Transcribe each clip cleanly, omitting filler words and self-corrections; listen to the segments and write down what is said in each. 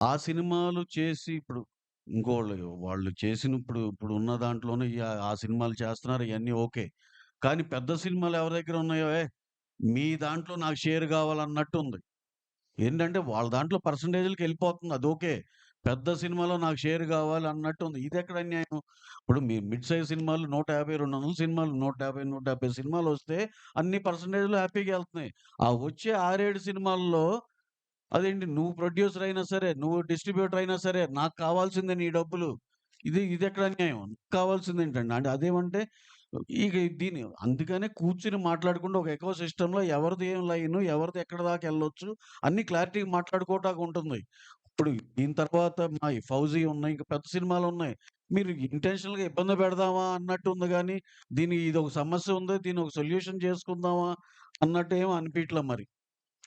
ఆ సినిమాలు చేసి ఇప్పుడు వాళ్ళు ఇప్పుడు ఉన్న దాంట్లోనే ఆ సినిమాలు చేస్తున్నారు ఇయన్నీ ఓకే. కానీ పెద్ద సినిమాలు ఎవరి దగ్గర ఉన్నాయో, మీ దాంట్లో నాకు షేర్ కావాలన్నట్టుంది. ఏంటంటే వాళ్ళ దాంట్లో పర్సెంటేజ్‌లకెళ్ళిపోతుంది అదోకే. పెద్ద సినిమాలో నాకు షేర్ గావాలి అన్నట్టుంది. ఇదెక్కడ అన్యాయం? ఇప్పుడు మీ మిడ్ సైజ్ సినిమాలు 150, 200 సినిమాలు 150, 170 సినిమాలొస్తే అన్ని పర్సెంటేజ్‌లు హ్యాపీగా ఎళ్తున్నాయి. ఆ వచ్చే 6, 7 సినిమాల్లో అదేంటి నువ్వు ప్రొడ్యూసర్ అయినా సరే, నువ్వు డిస్ట్రిబ్యూటర్ అయినా సరే, నాకు కావాల్సిందే నీ డబ్బులు. ఇదెక్కడ అన్యాయం? కావాల్సిందేంటండి? అంటే అదేమంటే ఇక అందుకనే కూర్చొని మాట్లాడుకుంటూ ఒక ఎకో సిస్టమ్‌లో ఎవరిది ఏం లైను, ఎవరిది ఎక్కడి దాకా ఎళ్ళొచ్చు అన్నీ క్లారిటీగా మాట్లాడుకోవటానికి ఉంటుంది. ఇప్పుడు దీని తర్వాత మా ఈ 'ఫౌజీ' ఉన్నాయి. ఇంకా పెద్ద సినిమాలున్నాయి. మీరు ఇంటెన్షనల్‌గా ఇబ్బంది పెడదామా అన్నట్టుంది గానీ, ఇదొక సమస్య ఉంది. దీన్నొక సొల్యూషన్ చేసుకుందామా అన్నట్టు ఏమి అనిపియట్లా మరి.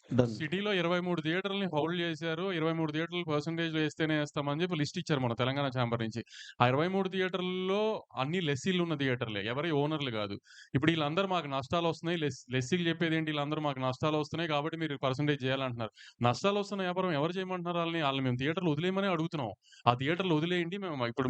డన్. సిటీలో 23 థియేటర్‌లని హోల్డ్ చేశారు. 23 థియేటర్లు పర్సెంటేజ్‌లో ఏస్తేనే ఏస్తామని చెప్పి లిస్ట్ ఇచ్చారు మన తెలంగాణ చాంబర్ నుంచి. ఆ 23 థియేటర్‌ల్లో అన్ని లెస్సీలున్న థియేటర్లే. ఎవరి ఓనర్‌లు గాదు. ఇప్పుడు ఈళ్ళందరూ మాకు నష్టాలొస్తున్నాయి. లెస్సీలు చెప్పేదేంటి ఈళ్ళందరూ మాకు నష్టాలొస్తున్నాయి కాబట్టి మీరు పర్సెంటేజ్ చేయాలంటున్నారు. నష్టాలొస్తున్న వ్యాపారం ఎవరు చేయమంటున్నారు ఆళ్ళని? ఆళ్ళని మేము థియేటర్‌లు వదిలేయమనే అడుగుతున్నాం. ఆ థియేటర్‌లు వదిలేయండి.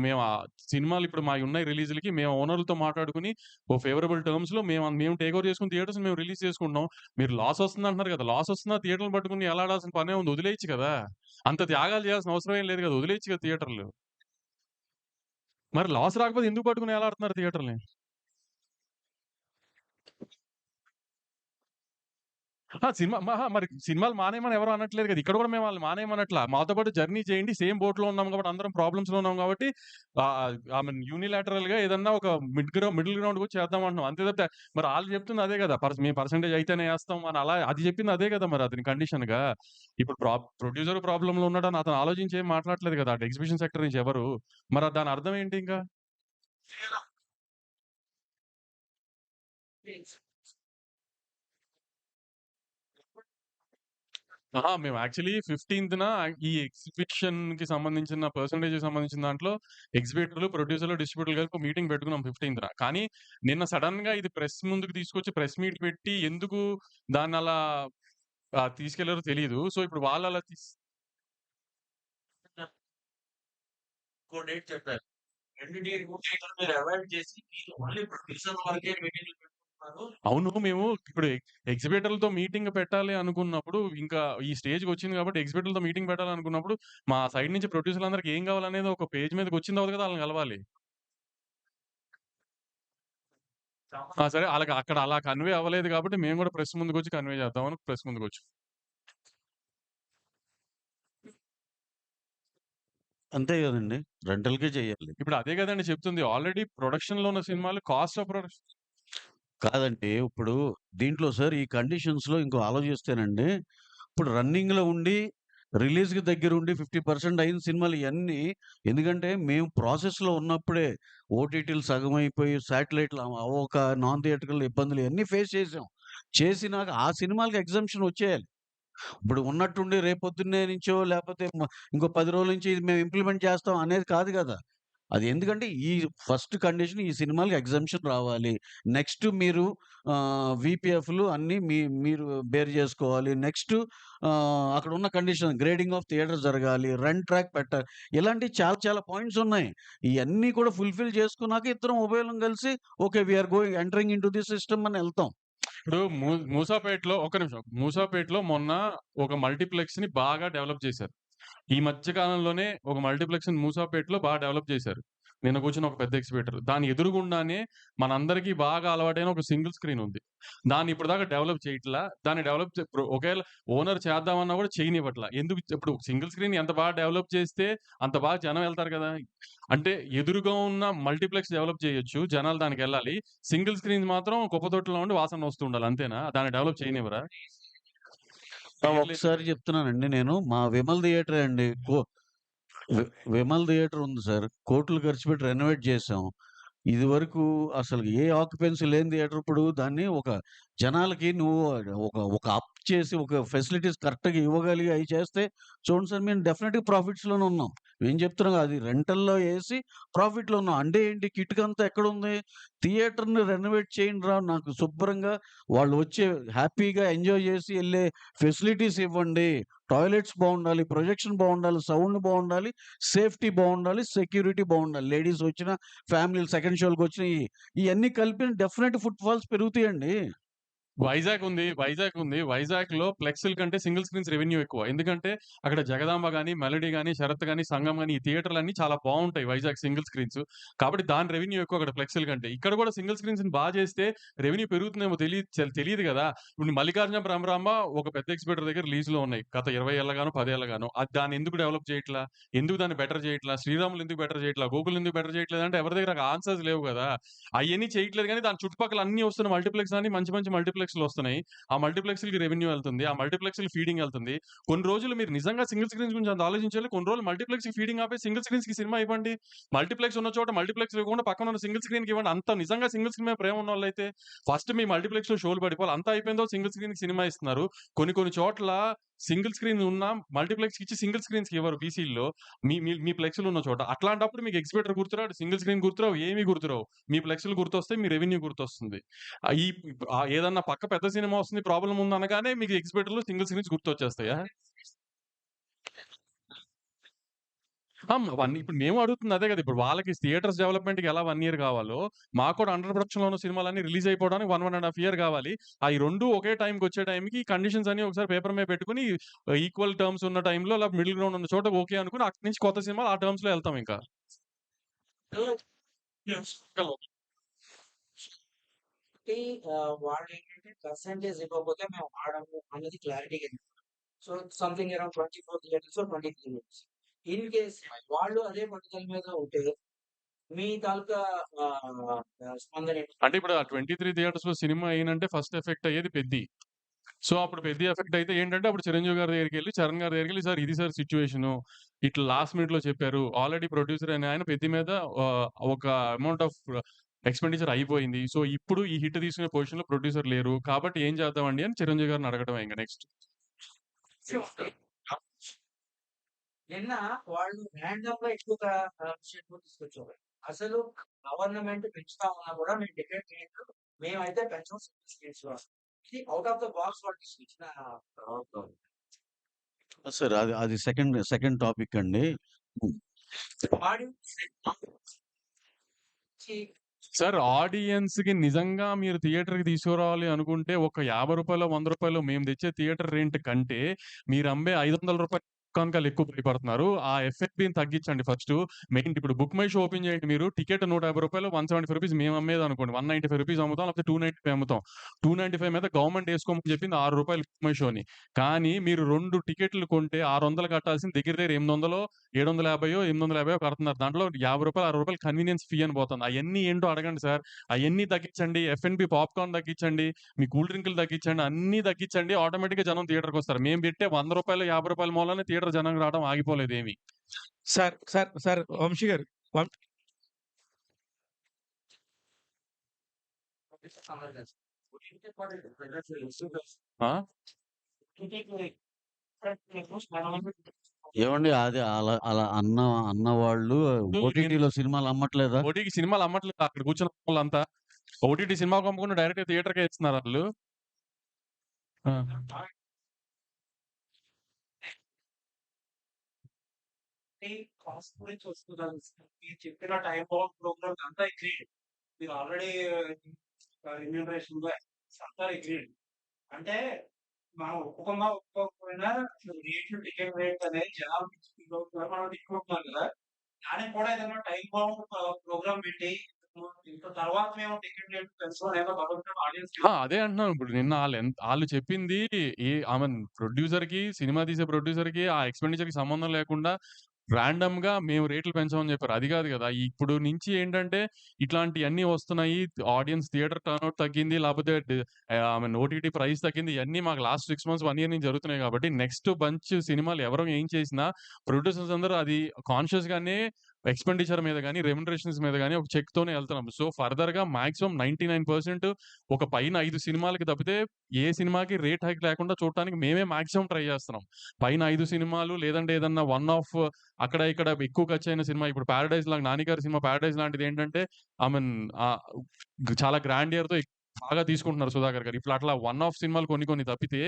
మేము ఆ సినిమాలు ఇప్పుడు మాయున్నాయి రిలీజ్‌లకి మేము ఓనర్‌లతో మాట్లాడుకొని ఓ ఫేవరబుల్ టర్మ్స్‌లో మేము టేక్ ఓవర్ చేసుకుని థియేటర్స్‌ని మేము రిలీజ్ చేసుకుంటున్నాం. మీరు లాసొస్తుందంటున్నారు గదా! లాసొస్తున్నా థియేటర్‌లు పట్టుకొని ఎలాడాల్సిన పనే ఉంది. వదిలేయొచ్చు కదా! అంత త్యాగాలు చేయాల్సిన అవసరం ఏం లేదు గదా! వదిలేయొచ్చు కదా థియేటర్‌లు. మరి లాస్ రాకపోతే ఎందుకు పట్టుకొని ఎలాడుతున్నారు థియేటర్‌లని? ఆ! మరి సినిమాలు మానేయమని ఎవరు అనట్లేదు గదా! ఇక్కడ గూడా మేము వాళ్ళని మానేయమనట్లా. మాతో పాటు జర్నీ చేయండి. సేమ్ బోట్‌లో ఉన్నాం కాబట్టి అందరం ప్రాబ్లమ్స్‌లో ఉన్నాం కాబట్టి ఐ మీన్ యూనిలాటరల్‌గా ఏదన్నా ఒక మిడిల్ గ్రౌండ్‌కొచ్చి చేద్దాం అంటున్నాం. అంతే తప్పితే మరి ఆళ్ళు చెప్తుంది అదే గదా! మేము పర్సెంటేజ్ అయితేనే ఏస్తాం అని అలా అది చెప్పింది అదే గదా! మరి అతని కండిషన్‌గా. ఇప్పుడు ప్రొడ్యూసర్ ప్రాబ్లమ్‌లో ఉన్నాడని అతను ఆలోచించి ఏం మాట్లాడట్లేదు గదా! అటు ఎగ్జిబిషన్ సెక్టర్ నుంచి ఎవరు. మరి దాని అర్థం ఏంటి ఇంకా? అహా! మేము యాక్చువల్లీ 15థ్ ఈ ఎగ్జిబిషన్‌కి సంబంధించిన పర్సెంటేజ్‌కి సంబంధించిన దాంట్లో ఎగ్జిబిటర్లు, ప్రొడ్యూసర్లు, డిస్ట్రిబ్యూటర్లు కలిపి ఒక మీటింగ్ పెట్టుకున్నాం 15థ్. కానీ నిన్న సడెన్‌గా ఇది ప్రెస్ ముందుకు తీసుకొచ్చి ప్రెస్ మీట్ పెట్టి ఎందుకు దాన్నలా తీసుకెళ్లారో తెలీదు. సో, ఇప్పుడు వాళ్ళలా ఇంకో డేట్ చెప్పారు. 2 డేట్‌లు మీరు అవాయిడ్ చేసి మీరు ఓన్లీ ప్రొడ్యూసర్ వరకే మీటింగ్‌లు పెట్టుకుంటున్నారు. అవును. మేము ఇప్పుడు ఎగ్జిబిటర్లతో మీటింగ్ పెట్టాలి అనుకున్నప్పుడు, ఇంకా ఈ స్టేజ్‌కొచ్చింది కాబట్టి ఎగ్జిబిటర్లతో మీటింగ్ పెట్టాలనుకున్నప్పుడు, మా సైడ్ నుంచి ప్రొడ్యూసర్లందరికి ఏం కావాలనేది ఒక పేజ్ మీదకొచ్చిన తర్వాత కదా ఆళ్ళని కలవాలి. సరే ఆళ్ళకి అక్కడ అలా కన్వే అవ్వలేదు కాబట్టి మేము గూడా ప్రెస్ ముందుకొచ్చి కన్వే చేద్దామని ప్రెస్ ముందుకొచ్చాం. అంతే గదండీ! రెంటల్‌కే చేయాలి. ఇప్పుడు అదే గదండీ చెప్తుంది. ఆల్రెడీ ప్రొడక్షన్‌లో ఉన్న సినిమాలు కాస్ట్ ఆఫ్ ప్రొడక్షన్ కాదండి. ఇప్పుడు దీంట్లో సార్ ఈ కండిషన్స్‌లో ఇంకో ఆలోచిస్తేనండి, ఇప్పుడు రన్నింగ్‌లో ఉండి, రిలీజ్‌కి దగ్గరుండి 50% అయిన సినిమాలు ఇయన్నీ ఎందుకంటే మేము ప్రాసెస్‌లో ఉన్నప్పుడే ఓటీటీలు సగం అయిపోయి, శాటిలైట్‌లు అవ్వక, నాన్ థియేట్రికల్ ఇబ్బందులు ఇయన్నీ ఫేస్ చేసాం. చేసినాక ఆ సినిమాలకి ఎగ్జంప్షన్ వచ్చేయాలి. ఇప్పుడు ఉన్నట్టుండి రేపొద్దున్నే నుంచో లేపోతే ఇంకో 10 రోజుల నుంచి ఇది మేము ఇంప్లిమెంట్ చేస్తాం అనేది కాదు గదా! అది ఎందుకంటే ఫస్ట్ కండిషన్ ఈ సినిమాలకి ఎగ్జంప్షన్ రావాలి. నెక్స్ట్ మీరు వీపీఎఫ్‌లు అన్నీ మీరు బేర్ జేసుకోవాలి. నెక్స్ట్ అక్కడున్న కండిషన్ గ్రేడింగ్ ఆఫ్ థియేటర్ జరగాలి. రన్ ట్రాక్ పెట్టాలి. ఇలాంటియి చాలా చాలా పాయింట్స్ ఉన్నాయి. ఇయన్నీ కూడా ఫుల్‌ఫిల్ చేసుకున్నాక ఇద్దరం ఉభయులం కలిసి okay. We are entering into the system అని ఎళ్తాం. ఇప్పుడు మూసాపేటలో ఒక్క నిమిషం. మూసాపేటలో మొన్న ఒక మల్టీప్లెక్స్‌ని బాగా డెవలప్ చేశారు. ఈ మధ్య కాలంలోనే ఒక మల్టీప్లెక్స్‌ని మూసాపేటలో బాగా డెవలప్ చేశారు. నిన్న కూర్చున్న ఒక పెద్ద ఎగ్జిబిటర్. దాని ఎదురుగుండానే మనందరికీ బాగా అలవాటైన ఒక సింగిల్ స్క్రీన్ ఉంది. దాన్ని ఇప్పటిదాకా డెవలప్ చేయట్లా. దాన్ని డెవలప్ చే ఇప్పుడు ఒకవేళ ఓనర్ చేద్దామన్నా కూడా చేయనివ్వట్ల. ఎందుకు ఇప్పుడు సింగిల్ స్క్రీన్ ఎంత బాగా డెవలప్ చేస్తే అంత బాగా జనం ఎళ్తారు కదా! అంటే ఎదురుగా ఉన్న మల్టీప్లెక్స్ డెవలప్ చేయొచ్చు. జనాలు దానికెళ్ళాలి. సింగిల్ స్క్రీన్స్ మాత్రం కుప్పతొట్టులో ఉండి వాసన వస్తూ ఉండాలి అంతేనా? దాన్ని డెవలప్ చేయనివ్వరా? చేయట్లేదు. ఒకసారి చెప్తున్నానండి నేను. మా విమల్ థియేటరే అండి. వి విమల్ థియేటర్ ఉంది సార్. కోట్లు ఖర్చు పెట్టి రెనోవేట్ చేశాం. ఇదివరకు అసలు ఏ ఆక్యుపెన్సీ లేని థియేటర్ ఇప్పుడు దాన్ని జనాలకి నువ్వు ఒక అప్ చేసి ఒక ఫెసిలిటీస్ కరెక్ట్‌గా ఇవ్వగలిగి అయి చేస్తే చూడండి సార్ మేము డెఫినిట్‌గా ప్రాఫిట్స్‌లోనే ఉన్నాం. మేము చెప్తున్నాం అది రెంటల్‌లో ఏసి ప్రాఫిట్‌లో ఉన్నాం. అంటే ఏంటి కిటుకంతా ఎక్కడుంది? థియేటర్‌ని రెనోవేట్ చేయండిరా నాకు శుభ్రంగా వాళ్ళు వచ్చి హ్యాపీగా ఎంజాయ్ చేసి ఎళ్ళే ఫెసిలిటీస్ ఇవ్వండి. టాయిలెట్స్ బావుండాలి, ప్రొజెక్షన్ బావుండాలి, సౌండ్ బావుండాలి, సేఫ్టీ బావుండాలి, సెక్యూరిటీ బావుండాలి. లేడీస్ వచ్చిన, ఫ్యామిలీలు సెకండ్ షో‌లకొచ్చినా ఇయన్నీ కలిపి డెఫినెట్ ఫుట్ ఫాల్స్ పెరుగుతాయండి. వైజాగ్ ఉంది. వైజాగ్‌లో ఫ్లెక్స్‌ల కంటే సింగిల్ స్క్రీన్స్ రెవెన్యూ ఎక్కువ. ఎందుకంటే అక్కడ జగదాంబ గాని, మెలోడీ గాని, శరత్ గాని, సంగం గాని ఈ థియేటర్‌లన్నీ చాలా బావుంటాయి వైజాగ్ సింగిల్ స్క్రీన్స్. కాబట్టి దాని రెవెన్యూ ఎక్కువ అక్కడ ఫ్లెక్స్‌ల కంటే. ఇక్కడ కూడా సింగిల్ స్క్రీన్స్‌ని చేస్తే రెవెన్యూ పెరుగుతుందేమో తెలీదు గదా! ఇప్పుడు 'మల్లికార్జున భ్రమరాంబ' ఒక పెద్ద ఎగ్జిబిటర్ దగ్గర రిలీజ్‌లో ఉన్నాయి. గత 20 ఏళ్లగానో, 10 ఏళ్లగానో. దాన్ని ఎందుకు డెవలప్ చేయట్లా? ఎందుకు దాన్ని బెటర్ చేయట్లా? 'శ్రీరాములు' ఎందుకు బెటర్ చేయట్లా? 'గోకుల్' ఎందుకు బెటర్ చేయట్లేదంటే ఎవరి దగ్గర ఆన్సర్స్ లేవు గదా! అయన్నీ చేయట్లేదు గానీ దాని చుట్టుపక్కల అన్నీ వస్తున్న మల్టీప్లెక్స్ అన్ని మంచి మంచి మల్టీప్లెక్స్‌లొస్తున్నాయి. ఆ మల్టీప్లెక్స్‌లకి రెవెన్యూ ఎళ్తుంది. ఆ మల్టీప్లెక్స్‌లకి ఫీడింగ్ ఎళ్తుంది. కొన్ని రోజులు మీరు నిజంగా సింగిల్ స్క్రీన్స్ గురించి అంత ఆలోచించాలి. కొన్ని రోజులు మల్టీప్లెక్స్‌కి ఫీడింగ్ ఆపేసి సింగిల్ స్క్రీన్స్‌కి సినిమా ఇవ్వండి. మల్టీప్లెక్స్ ఉన్న చోట మల్టీప్లెక్స్ ఇవ్వకుండా పక్కన ఉన్న సింగిల్ స్క్రీన్‌కి ఇవ్వండి. అంత నిజంగా సింగిల్ స్క్రీన్ మీద ప్రేమ ఉన్నోళ్ళైతే ఫస్ట్ మీ మల్టీప్లెక్స్‌లో షోలు పడిపోవాలి. అంతా అయిపోయిన తర్వాత సింగిల్ స్క్రీన్‌కి సినిమా ఇస్తున్నారు. కొన్ని కొన్ని చోట్ల సింగిల్ స్క్రీన్ ఉన్నా మల్టీప్లెక్స్‌కి ఇచ్చి సింగిల్ స్క్రీన్స్‌కి ఇవ్వరు బీసీల్లో. మీ మీ మీ ప్లెక్స్‌లు ఉన్న చోట. అట్లాంటప్పుడు మీకు ఎగ్జిబిటర్ గుర్తురాడు, సింగిల్ స్క్రీన్ గుర్తురావు, ఏమి గుర్తురావు. మీ ప్లెక్స్‌లు గుర్తొస్తాయి. మీ రెవెన్యూ గుర్తొస్తుంది. ఈ ఏదన్నా పక్క పెద్ద సినిమా వస్తుంది, ప్రాబ్లమ్ ఉందనగానే మీకు ఎగ్జిబిటర్‌లో సింగిల్ స్క్రీన్స్ గుర్తొచ్చేస్తాయా? అవన్నీ ఇప్పుడు మేము అడుగుతుంది అదే గదా! ఇప్పుడు వాళ్ళకి థియేటర్స్ డెవలప్‌మెంట్‌కి ఎలా 1 ఇయర్ గావాలో, మాకు కూడా అండర్ ప్రొడక్షన్‌లో ఉన్న సినిమాలన్నీ రిలీజ్ అయిపోవడానికి 1, 1 ½ ఇయర్ గావాలి. అయి 2 ఒకే టైమ్‌కొచ్చే టైంకి ఈ కండిషన్స్ అన్ని ఒకసారి పేపర్ మీద పెట్టుకొని ఈక్వల్ టర్మ్స్ ఉన్న టైంలో లేకపోతే మిడిల్ గ్రౌండ్ ఉన్న చోట ఓకే అనుకుని అక్కడి నుంచి కొత్త సినిమాలు ఆ టర్మ్స్‌లో ఎళ్తాం ఇంకా. కాబట్టి వాళ్ళేంటంటే పర్సెంటేజ్ ఇవ్వకపోతే మేము ఆడము అన్నది క్లారిటీగా చెప్పారు. So something around 24 theatres, 23 theatres. In case వాళ్ళు అదే పట్టుదల మీద ఉంటే మీ తాలూకా స్పందన ఏంటి? అంటే ఇప్పుడు ఆ 23 థియేటర్స్‌లో సినిమా ఎయనంటే ఫస్ట్ ఎఫెక్ట్ అయ్యేది 'పెద్ది'. సో, అప్పుడు 'పెద్ది' ఎఫెక్ట్ అయితే ఏంటంటే అప్పుడు చిరంజీవి గారి దగ్గరికెళ్లి, చరణ్ గారి దగ్గరికెళ్లి సార్ ఇది సార్ సిట్యుయేషను. ఇట్లా లాస్ట్ మినిట్‌లో చెప్పారు. ఆల్రెడీ ప్రొడ్యూసర్ అనే ఆయన 'పెద్ది' మీద ఒక అమౌంట్ ఆఫ్ ఎక్స్‌పెండిచర్ అయిపోయింది. సో, ఇప్పుడు ఈ హిట్ తీసుకునే పొజిషన్‌లో ప్రొడ్యూసర్ లేరు. కాబట్టి ఏం చేద్దామండి అని చిరంజీవి గారిని అడగడమే ఇంక నెక్స్ట్. నిన్న వాళ్ళు ర్యాండమ్‌గా ఎక్కువగా విషయం తీసుకొచ్చారు. అసలు గవర్నమెంట్ పెంచుతా ఉన్నా కూడా మేము డిక్లేర్ చేయట్లేదు. మేమైతే పెంచం సింగిల్ స్క్రీన్స్‌లో. ఇది ఔట్ ఆఫ్ ద బాక్స్ వాళ్ళు తీసుకొచ్చిన సార్ అది అది సెకండ్ టాపిక్ అండి. హ్మ్. ఆడియన్స్ సార్ ఆడియన్స్‌కి నిజంగా మీరు థియేటర్‌కి తీసుకురావాలి అనుకుంటే ఒక రూ. 50, రూ. 100 మేము తెచ్చే థియేటర్ రెంట్ కంటే మీరు అమ్మే రూ. 500 కనుకాలు ఎక్కువ భయపడుతున్నారు. ఆ ఎఫ్ఎఫ్‌బిని తగ్గించండి ఫస్టు. మెయిన్ ఇప్పుడు బుక్ మై షో ఓపెన్ చేయండి మీరు. టికెట్ రూ. 150, రూ. 175 మేము అమ్మేదనుకోండి. రూ. 195 అమ్ముతాం. లేకపోతే 295 అమ్ముతాం. 295 మీద గవర్నమెంట్ ఏసుకోమని చెప్పింది రూ. 6 బుక్ మై షోని. కానీ మీరు 2 టికెట్లు కొంటే 600 కట్టాల్సింది దగ్గర దగ్గర 800 750 850 కడుతున్నారు. దాంట్లో రూ. 50 రూ. 60 కన్వీనియన్స్ ఫీ అని పోతుంది. అయన్నీ ఏంటో అడగండి సార్. అయన్నీ తగ్గించండి. ఎఫ్&బి పాప్‌కార్న్ తగ్గించండి. మీ కూల్ డ్రింకులు తగ్గించండి. అన్నీ తగ్గించండి. ఆటోమేటిక్‌గా జనం థియేటర్‌కొస్తారు. మేము పెట్టే రూ. 100 రూ. 50 మూలానే థియేటర్ జనం రావడం ఆగిపోలేదేమి. సార్ వంశీ గారు వం ఆ? ఏవండీ అది అలా అలా అన్నవాళ్ళు ఓటీటీలో సినిమాలు అమ్మట్లేదా? ఓటీటీ సినిమాలు అమ్మట్లేదు. అక్కడ కూర్చున్న వాళ్ళంతా. ఓటీటీ సినిమాకి అమ్మకుండా డైరెక్ట్‌గా థియేటర్‌కే ఇస్తున్నారు ఆళ్ళు. ఆ! కాస్ట్ గురించి వస్తున్నారు. మీరు చెప్పిన టైమ్ బౌండ్ ప్రోగ్రామ్ అంతా అగ్రీడ్. మీరు ఆల్రెడీ రెమ్యూనరేషన్‌లో అంతా అగ్రీడ్. అంటే మనం ఒప్పుకున్నా ఒప్పుకోకపోయినా రేట్లు టికెట్ రేట్ అనేది జనాలు మనం తీసుకుంటున్నాం కదా! దానికి కూడా ఏదైనా టైమ్ బౌండ్ ప్రోగ్రామ్ పెట్టి ఇంత తర్వాత మేము టికెట్ రేట్ పెంచుతాం ఏదో భగవంతుడు ఆడియన్స్ అదే అంటున్నాను. ఇప్పుడు నిన్న ఆళ్ళు చెప్పింది ప్రొడ్యూసర్‌కి సినిమా తీసే ప్రొడ్యూసర్‌కి ఆ ఎక్స్‌పెండిచర్‌కి సంబంధం లేకుండా రాండమ్‌గా మేము రేట్లు పెంచామని చెప్పారు. అది కాదు కదా! ఇప్పుడు నుంచి ఏంటంటే ఇట్లాంటియన్నీ వస్తున్నాయి. ఆడియన్స్ థియేటర్ టర్నౌట్ తగ్గింది. లేకపోతే ఓటీటీ ప్రైస్ తగ్గింది. ఇయన్నీ మాకు లాస్ట్ 6 మంత్స్, 1 ఇయర్ నుంచి జరుగుతున్నాయి కాబట్టి నెక్స్ట్ బంచ్ సినిమాలు ఎవరు ఏం చేసినా ప్రొడ్యూసర్స్ అందరూ అది కాన్షియస్‌గానే ఎక్స్‌పెండిచర్ మీద గాని, రెమ్యునరేషన్స్ మీద గాని ఒక చెక్‌తోనే ఎళ్తున్నాం. సో, ఫర్దర్‌గా మాక్సిమం 99% ఒక పైన 5 సినిమాలకి తప్పితే ఏ సినిమాకి రేట్ హైక్ లేకుండా చూడటానికి మేమే మాక్సిమం ట్రై చేస్తున్నాం. పైన 5 సినిమాలు లేదంటే ఏదన్నా వన్ ఆఫ్ అక్కడ ఇక్కడ ఎక్కువ ఖర్చయిన సినిమా ఇప్పుడు 'పారడైజ్' 'నాని' గారి సినిమా 'పారడైజ్' లాంటిదేంటంటే ఐ మీన్ చాలా గ్రాండియర్‌తో బాగా తీసుకుంటున్నారు 'సుధాకర్' గారు. ఇప్పుడు అట్లా వన్ ఆఫ్ సినిమాలు కొన్ని కొన్ని తప్పితే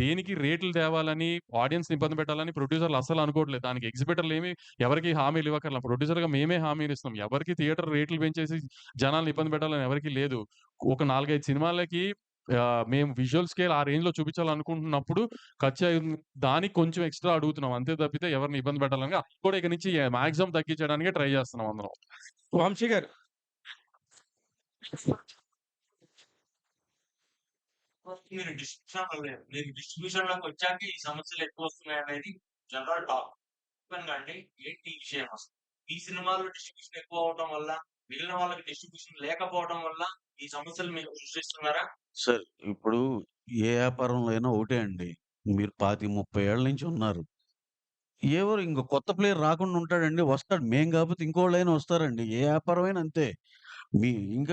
దేనికి రేట్లు తేవాలని, ఆడియన్స్‌ని ఇబ్బంది పెట్టాలని ప్రొడ్యూసర్‌లు అస్సలు అనుకోవట్లేదు. దానికి ఎగ్జిబిటర్‌లేమి ఎవరికీ హామీలు ఇవ్వక్కర్ల. ప్రొడ్యూసర్‌గా మేమే హామీలిస్తున్నాం. ఎవరికీ థియేటర్ రేట్లు పెంచేసి జనాల్ని ఇబ్బంది పెట్టాలని ఎవరికీ లేదు. ఒక 4, 5 సినిమాలకి మేము విజువల్ స్కేల్ ఆ రేంజ్‌లో చూపించాలనుకుంటున్నప్పుడు దానికి కొంచెం ఎక్స్‌ట్రా అడుగుతున్నాం. అంతే తప్పితే ఎవరిని ఇబ్బంది పెట్టాలని అది కూడా ఇక నుంచి మాక్సిమం తగ్గించడానికే ట్రై చేస్తున్నాం అందరం. వంశీ గారు. మీరు డిస్ట్రిబ్యూషన్‌లోకొచ్చాక ఈ సమస్యలు ఎక్కువొస్తున్నాయనేది జనరల్ టాక్. ఓపెన్‌గా అండి ఏంటి ఈ విషయం అసలు? ఈ సినిమాలో డిస్ట్రిబ్యూషన్ ఎక్కువ అవ్వటం వల్ల, మిగిలిన వాళ్ళకి డిస్ట్రిబ్యూషన్ లేకపోవడం వల్ల ఈ సమస్యలు మీరు సృష్టిస్తున్నారా? సార్ ఇప్పుడు ఏ వ్యాపారంలో అయినా ఒకటే అండి. మీరు 25, 30 ఏళ్ల నుంచి ఉన్నారు. ఎవరు ఇంక కొత్త ప్లేయర్ రాకుండా ఉంటాడండి? వస్తాడు. మేము కాకపోతే ఇంకోళ్ళైనా వస్తారండి. ఏ వ్యాపారమైనా అంతే. మీ ఇంక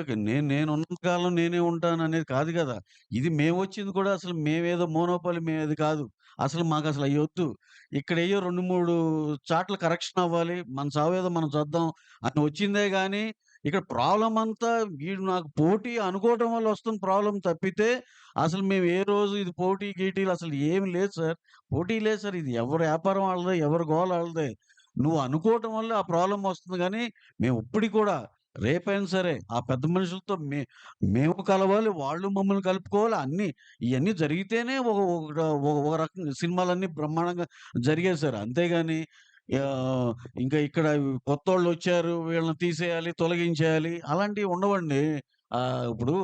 నేనున్నంత కాలం నేనే ఉంటాననేది కాదు గదా! ఇది మేమొచ్చింది కూడా అసలు మేమేదో మోనోపోలీ మేమది కాదు. అసలు మాకసలు అయ్యొద్దు. ఇక్కడెయ్యో 2, 3 చాట్ల కరెక్షన్ అవ్వాలి. మన చావేదో మనం చద్దాం అని వచ్చిందే గానీ, ఇక్కడ ప్రాబ్లమ్ అంతా వీడు నాకు పోటీ అనుకోవటం వల్ల వస్తున్న ప్రాబ్లమ్ తప్పితే, అసలు మేము ఏ రోజు ఇది పోటీ గీటీలు అసలు ఏమి లేదు సార్. పోటీ లేదు సార్. ఇది ఎవరి వ్యాపారం ఆళ్ళదే. ఎవరి గోల ఆళ్ళదే. నువ్వు అనుకోవటం వల్ల ఆ ప్రాబ్లమ్ వస్తుంది గానీ, మేము ఇప్పటికి కూడా రేపైనా సరే ఆ పెద్ద మనుషులతో మేము కలవాలి. వాళ్ళు మమ్మల్ని కలుపుకోవాలి. ఇయన్నీ జరిగితేనే ఒక రకంగా సినిమాలన్నీ బ్రహ్మాండంగా జరిగాయి సార్. అంతేగాని ఆహ్, ఇంకా ఇక్కడ కొత్తోళ్ళొచ్చారు. వీళ్ళని తీసేయాలి, తొలగించేయాలి అలాంటివి ఉండవండి. ఇప్పుడు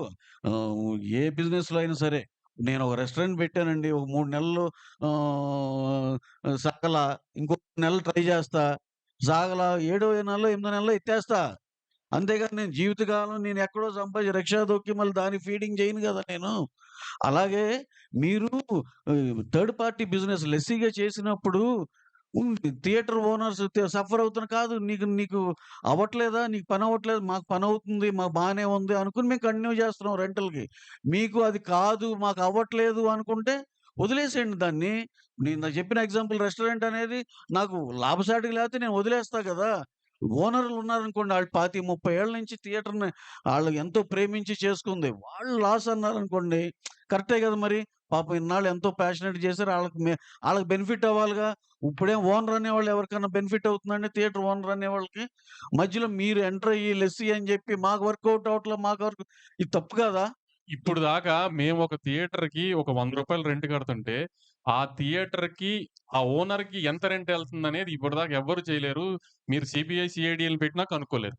ఏ బిజినెస్‌లో అయినా సరే నేను ఒక రెస్టారెంట్ పెట్టానండి. ఒక 3 నెలలు ఆహ్, సాగలా. ఇంకో నెలలు ట్రై చేస్తా. సాగలా. ఏడో నెలలో, ఎనిమిదో నెలలో ఎత్తేస్తా. అంతేగాని నేను జీవితకాలం నేనెక్కడో రిక్షా తొక్కి మళ్ళీ దానికి ఫీడింగ్ చేయను గదా నేను. అలాగే మీరు థర్డ్ పార్టీ బిజినెస్ లెస్సీగా చేసినప్పుడు థియేటర్ ఓనర్స్ సఫర్ అవుతున్న కాదు. నీకు నీకు అవ్వట్లేదా? నీకు పనవ్వట్లేదు. మాకు పనవుతుంది. మాకు బానే ఉంది అనుకుని మేము కంటిన్యూ చేస్తున్నాం రెంటల్‌కి. మీకు అది కాదు, మాకు అవ్వట్లేదు అనుకుంటే వదిలేసేయండి దాన్ని. నేను ఇందాక చెప్పిన ఎగ్జాంపుల్ రెస్టారెంట్ అనేది నాకు లాభసాటిగా లేకపోతే నేను వదిలేస్తా గదా! ఓనర్‌లు ఉన్నారనుకోండి ఆళ్ళు 25, 30 ఏళ్ల నుంచి థియేటర్‌ని ఆళ్ళు ఎంతో ప్రేమించి చేసుకుంది. వాళ్ళు లాస్ అన్నారనుకోండి కరెక్టే గదా మరి. పాపం ఇన్నాళ్ళు ఎంతో ప్యాషనేట్‌గా చేసారు. ఆళ్ళకి బెనిఫిట్ అవ్వాలిగా. ఇప్పుడేం ఓనర్ అనేవాళ్ళు ఎవరికన్నా బెనిఫిట్ అవుతుందండి థియేటర్ ఓనర్ అనేవాళ్ళకి? మధ్యలో మీరు ఎంటర్ అయ్యి లెస్సీ అని జెప్పి మాకు వర్కౌట్ అవ్వట్లే ఇది తప్పు కాదా? ఇప్పుడు దాకా మేము ఒక థియేటర్‌కి ఒక రూ. 100 రెంట్ కడుతుంటే, ఆ థియేటర్‌కి ఆ ఓనర్‌కి ఎంత రెంట్ ఎళ్తుందనేది ఇప్పటిదాకా ఎవ్వరు చేయలేరు. మీరు సీబీఐ, సీఐడీ‌లని పెట్టినా కనుక్కోలేరు.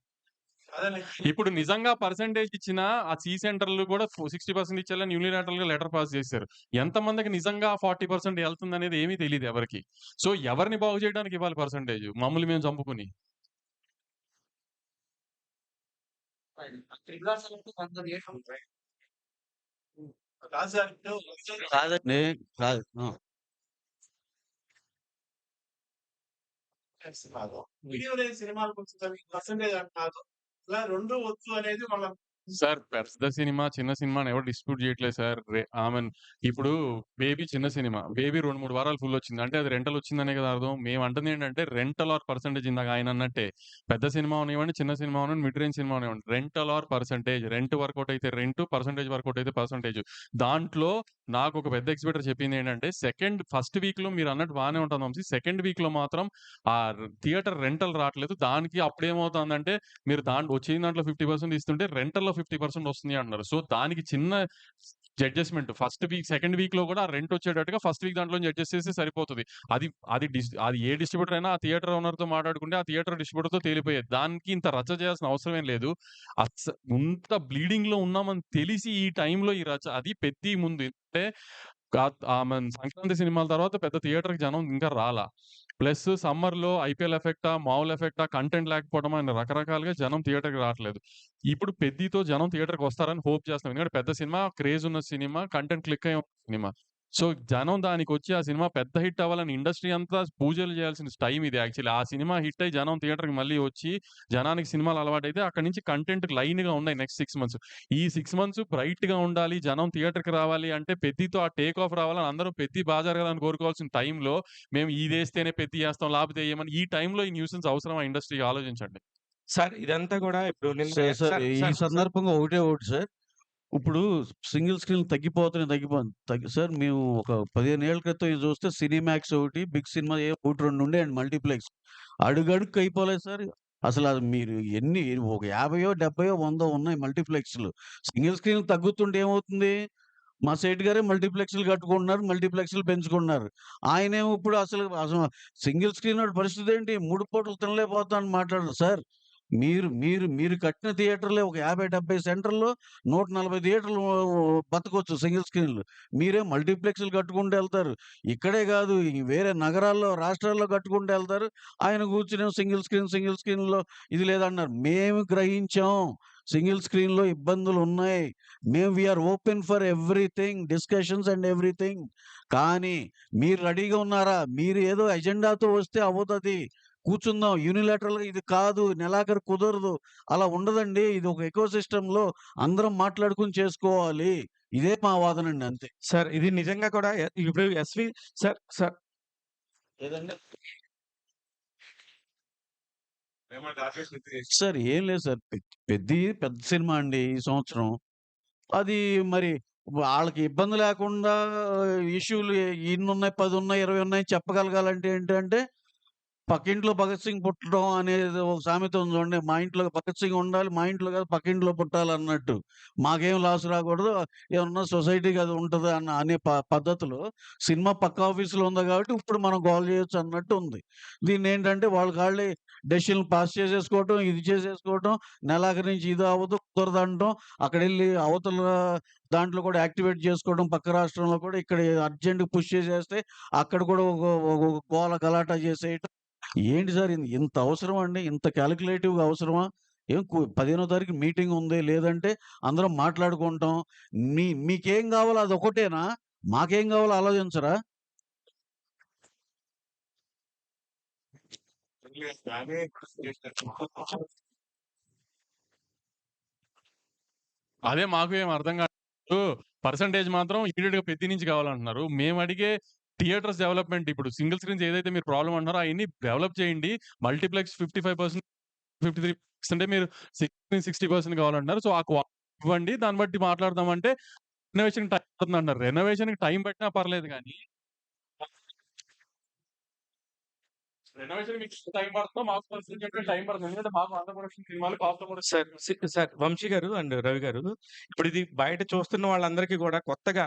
ఇప్పుడు నిజంగా పర్సెంటేజ్ ఇచ్చినా ఆ సెంటర్‌లు కూడా 60% ఇచ్చేయాలని యూనిలాటరల్‌గా లెటర్ పాస్ చేశారు. ఎంతమందికి నిజంగా 40% ఎళ్తుందనేది ఏమీ తెలీదు ఎవరికీ. సో, ఎవరిని బాగు చేయడానికి ఇవ్వాలి పర్సెంటేజ్? మమ్మల్ని మేము చంపుకొని. ట్రిపుల్ ఆర్ సెవెన్‌కి కొంత థియేటర్ ఉంటాయి. కాదు సార్ ఇప్పుడు కాదండి. కాదు. కాదు. వీడియో లేని సినిమాలకొచ్చేసరికి పర్సెంటేజ్ అంటున్నారు. ఇలా 2 వచ్చు అనేది మన సార్ పెద్ద సినిమా, చిన్న సినిమాని ఎవరు డిస్ప్యూట్ చేయట్లేదు సార్. ఇప్పుడు 'బేబీ' చిన్న సినిమా. 'బేబీ' 2, 3 వారాలు ఫుల్ వచ్చింది. అంటే అది రెంటల్ వచ్చిందనే కదా అర్థం. మేము అంటుందేంటంటే రెంటల్ ఆర్ పర్సెంటేజ్ ఇందాక ఆయన అన్నట్టే. పెద్ద సినిమా అవనివ్వండి, చిన్న సినిమా అవనివ్వండి, మిడ్ రేంజ్ సినిమా అవనివ్వండి. Rental or percentage. Rent work out అయితే రెంటు, పర్సెంటేజ్ వర్కౌట్ అయితే పర్సెంటేజ్. దాంట్లో నాకు ఒక పెద్ద ఎగ్జిబిటర్ చెప్పిందేంటంటే ఫస్ట్ వీక్‌లో మీరన్నట్టు బానే ఉంటుంది వంశీ. సెకండ్ వీక్‌లో మాత్రం ఆ థియేటర్ రెంటల్ రాట్లేదు. దానికి అప్పుడేమవుతుందంటే మీరు వచ్చిన దాంట్లో 50% ఇస్తుంటే రెంటల్‌లో 50% వస్తుంది అంటున్నారు. సో, దానికి చిన్న అడ్జస్ట్‌మెంట్ సెకండ్ వీక్‌లో కూడా రెంట్ వచ్చేటట్టుగా ఫస్ట్ వీక్ దాంట్లోంచి అడ్జస్ట్ చేస్తే సరిపోతది. అది అది ఏ డిస్ట్రిబ్యూటర్ అయినా ఆ థియేటర్ ఓనర్‌తో మాట్లాడుకుంటే ఆ థియేటర్ డిస్ట్రిబ్యూటర్‌తో తేలిపోయేది. దానికి ఇంత రచ్చ చేయాల్సిన అవసరం ఏం లేదు. ఇంత బ్లీడింగ్‌లో ఉన్నామని తెలిసి ఈ టైంలో ఈ రచ్చ అది పెద్ది ముందు అంటే సంక్రాంతి సినిమాల తర్వాత పెద్ద థియేటర్‌కి జనం ఇంకా రాలా. ప్లస్ సమ్మర్‌లో ఐపీఎల్ ఎఫెక్టా, మామూలు ఎఫెక్టా, కంటెంట్ లేకపోవడమా అని రకరకాలుగా జనం థియేటర్‌కి రావట్లేదు. ఇప్పుడు 'పెద్ది'తో జనం థియేటర్‌కి వస్తారని హోప్ చేస్తున్నాం. ఎందుకంటే పెద్ద సినిమా, క్రేజ్ ఉన్న సినిమా, కంటెంట్ క్లిక్ అయ్యే సినిమా. సో, జనం దానికొచ్చి ఆ సినిమా పెద్ద హిట్ అవ్వాలని ఇండస్ట్రీ అంతా పూజలు చేయాల్సిన టైం ఇది యాక్చువల్లీ. ఆ సినిమా హిట్ అయ్యి జనం థియేటర్‌కి మళ్ళీ వచ్చి, జనానికి సినిమాలు అలవాటైతే అక్కడి నుంచి కంటెంట్ లైన్‌గా ఉన్నాయి నెక్స్ట్ 6 మంత్స్. ఈ 6 మంత్స్ బ్రైట్‌గా ఉండాలి, జనం థియేటర్‌కి రావాలి అంటే పెద్దితో ఆ టేక్ ఆఫ్ రావాలని అందరూ పెద్ది బా జరగాలని కోరుకోవాల్సిన టైంలో, మేము ఇదేస్తేనే పెద్ది ఏస్తాం, లేకపోతే ఎయమని ఈ టైంలో ఈ న్యూసెన్స్ అవసరమా ఇండస్ట్రీకి ఆలోచించండి. సార్ ఇదంతా గూడా ఇప్పుడు నిన్న సార్, సార్ సార్, ఈ సార్, సార్ సందర్భంగా ఒకటి సార్. ఇప్పుడు సింగిల్ స్క్రీన్‌లు సార్ మేము ఒక 15 ఏళ్ల క్రితం ఇది చూస్తే సినిమాక్స్ ఒకటి, బిగ్ సినిమా 1, 2 ఉండేయండి మల్టీప్లెక్స్. అడుగడుగుకి అయిపోలేదు సార్. అసలది మీరు ఎన్ని ఒక 50, 70, 100 ఉన్నాయి మల్టీప్లెక్స్‌లు. సింగిల్ స్క్రీన్‌లు తగ్గుతుంటే ఏమవుతుంది? మా సేటు గారే మల్టీప్లెక్స్‌లు కట్టుకుంటున్నారు. మల్టీప్లెక్స్‌లు పెంచుకుంటున్నారు. ఆయనేమో ఇప్పుడు అసలు సింగిల్ స్క్రీనోడి పరిస్థితేంటి? 3 పూటలు తినలేకపోతున్నాను అని మాట్లాడరు సార్. మీరు మీరు మీరు కట్టిన థియేటర్‌లే ఒక 50, 70 సెంటర్‌లో 140 థియేటర్లు బతకొచ్చు సింగిల్ స్క్రీన్‌లు. మీరేం మల్టీప్లెక్స్‌లు కట్టుకుంటూ ఎళ్తారు. ఇక్కడే గాదు ఈ వేరే నగరాల్లో, రాష్ట్రాల్లో కట్టుకుంటూ ఎళ్తారు. ఆయన కూర్చొనేమో సింగిల్ స్క్రీన్‌లో ఇది లేదన్నారు. మేము గ్రహించాం. సింగిల్ స్క్రీన్‌లో ఇబ్బందులున్నాయి. We are open for everything. Discussions and everything. కానీ మీరు రెడీగా ఉన్నారా? మీరు ఏదో ఎజెండాతో వస్తే అవ్వదది. కూర్చుందాం. యూనిలాటరల్‌గా ఇది కాదు. నెలాఖరు కుదరదు. అలా ఉండదండి. ఇది ఒక ఎకో సిస్టమ్‌లో అందరం మాట్లాడుకొని చేసుకోవాలి. ఇదే మా వాదనండి అంతే. సార్ ఇది నిజంగా కూడా ఇప్పుడు ఎస్‌వి సార్, సార్ ఏదండి? సార్ ఏం లేదు సార్. పెద్ద సినిమా అండి ఈ సంవత్సరం. అది మరి ఆళ్ళకి ఇబ్బంది లేకుండా ఇష్యూలు ఇన్నున్నాయి, 10 ఉన్నాయి, 20 ఉన్నాయి చెప్పగలగాలంటే ఏంటంటే పక్కింట్లో భగత్ సింగ్ పుట్టడం అనేది ఒక సామెత ఉంది చూడండి. మా ఇంట్లో భగత్ సింగ్ ఉండాలి. మా ఇంట్లో కాదు పక్కింట్లో పుట్టాలన్నట్టు. మాకేం లాస్ రాకూడదు. ఏమన్నా సొసైటీకి అది ఉంటది అనే పద్ధతిలో సినిమా పక్క ఆఫీస్‌లో ఉంది కాబట్టి ఇప్పుడు మనం గోల చేయొచ్చు అన్నట్టు ఉంది. దీన్నేంటంటే వాళ్ళకాళ్ళే డెసిషన్‌లు పాస్ చేసేసుకోవటం, ఇది చేసేసుకోవటం, నెలాఖరు నుంచి ఇది అవ్వదు, కుదరదంటం, అక్కడెళ్ళి అవతల దాంట్లో కూడా యాక్టివేట్ చేసుకోవడం పక్క రాష్ట్రంలో కూడా ఇక్కడ అర్జెంట్‌గా పుష్ చేసేస్తే అక్కడ కూడా ఒక గోల గలాటా చేసేయటం. ఏంటి సార్ ఇంత అవసరమా అండి? ఇంత కాలిక్యులేటివ్‌గా అవసరమా? 15వ తారీఖు మీటింగ్ ఉంది. లేదంటే అందరం మాట్లాడుకుంటాం. మీకేం కావాలో అదొకటేనా? మాకేం కావాలో ఆలోచించరా? అదే మాకు ఏం అర్థం కావట్లేదు. పర్సెంటేజ్ మాత్రం ఇమ్మీడియేట్‌గా పెద్ది నుంచి కావాలంటున్నారు. మేము అడిగే థియేటర్స్ డెవలప్‌మెంట్ ఇప్పుడు సింగిల్ స్క్రీన్స్ ఏదైతే మీరు ప్రాబ్లమ్ అంటున్నారో అయన్నీ డెవలప్ చేయండి. మల్టీప్లెక్స్ 55% 53% అంటే మీరు 60% కావాలంటున్నారు. సో, ఆ ఇవ్వండి. దాన్ని బట్టి మాట్లాడదామంటే రెనోవేషన్‌కి టైం పడుతుందంటున్నారు. రెనోవేషన్‌కి టైం పట్టినా పర్లేదు గానీ రెనోవేషన్‌కి మీకు టైం పడుతుందో మాకు టైం పడుతుంది. ఎందుకంటే మాకు అండర్ ప్రొడక్షన్ సినిమాలు కాస్ట్ ప్రొడక్షన్ సార్ వంశీ గారు అండ్ రవి గారు ఇప్పుడు ఇది బయట చూస్తున్న వాళ్ళందరికీ కూడా కొత్తగా